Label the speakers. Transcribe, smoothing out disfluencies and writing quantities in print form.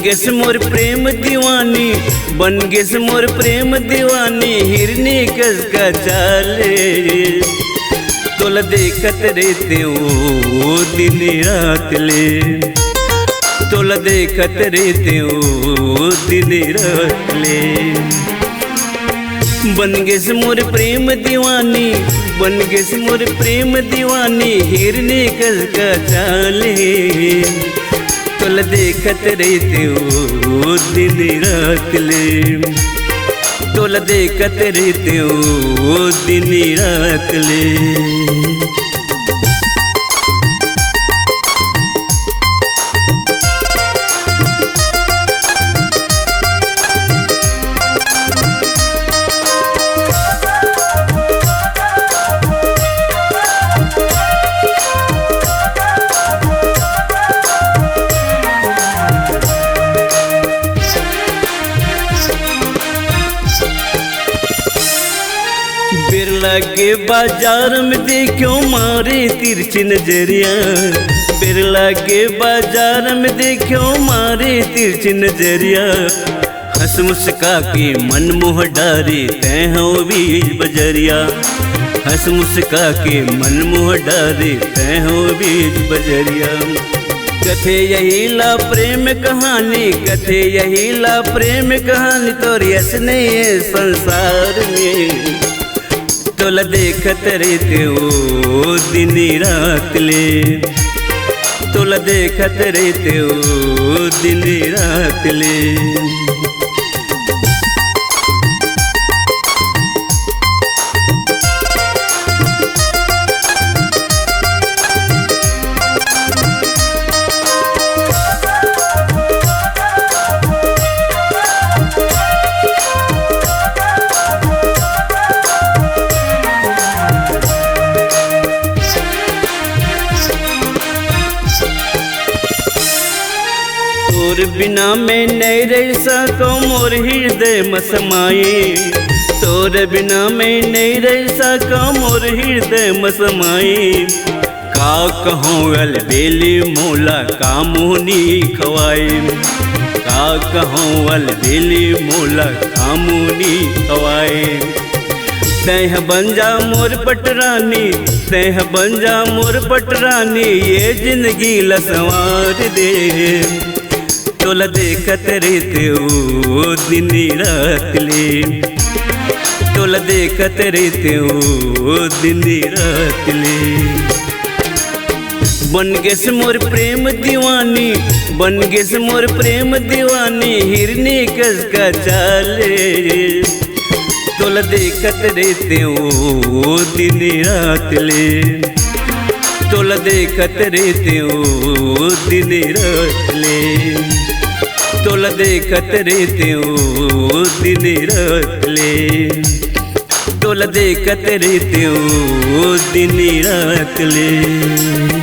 Speaker 1: Guess more प्रेम दीवानी, बन guess more प्रेम दीवानी, हिरनी कस का चाले। तोला देखत रहते ओ दिन रात ले, तोला देखत रहते ओ दिन रात ले। बन गेस मोर प्रेम दीवानी, बन गेस मोर प्रेम दीवानी, हिरनी कस का चाले। तोला देखत रहते ओ दिन रात ले, तोला देखत रहते ओ दिन रात ले। बिरला के बाजार में देखो मारे तिरछी नजरिया, बिरला के बाजार में देखो मारे तिरछी नजरिया। हंस मुस्का के मन मोह डारे तै हो बीच बजरिया, हंस मुस्का के मन मोह डारे तै हो बीच बजरिया। कथे यही ला प्रेम कहानी, कथे यही ला प्रेम कहानी, तोर यस नहीं है संसार में। तोला देखत रहते ओ दिन रात ले, तोला देखत रहते ओ दिन रात ले। तोर बिना मैं नहीं रह सको मोर हृदय मसमाए, तोर बिना मैं नहीं रह सको मोर हृदय मसमाए। का कहूँ अलबेली मोला का मुहनी खवाए, का कहूँ अलबेली मोला का मुहनी खवाए। तह बन जा मोर पटरानी, तह बन जा मोर पटरानी, ये जिंदगी लसवार दे। तोला देखत रहते ओ दिन रात ले, तोला देखत रहते ओ दिन रात ले। बन गेस मोर प्रेम दीवानी, बन गेस मोर प्रेम दीवानी, हिरनी कस का चाले। तोला देखत रहते ओ दिन रात ले, तोला देखत रहते ओ दिन रात ले। तोला देखत रहते ओ दिन रात ले, तोला देखत रहते ओ दिन रात ले।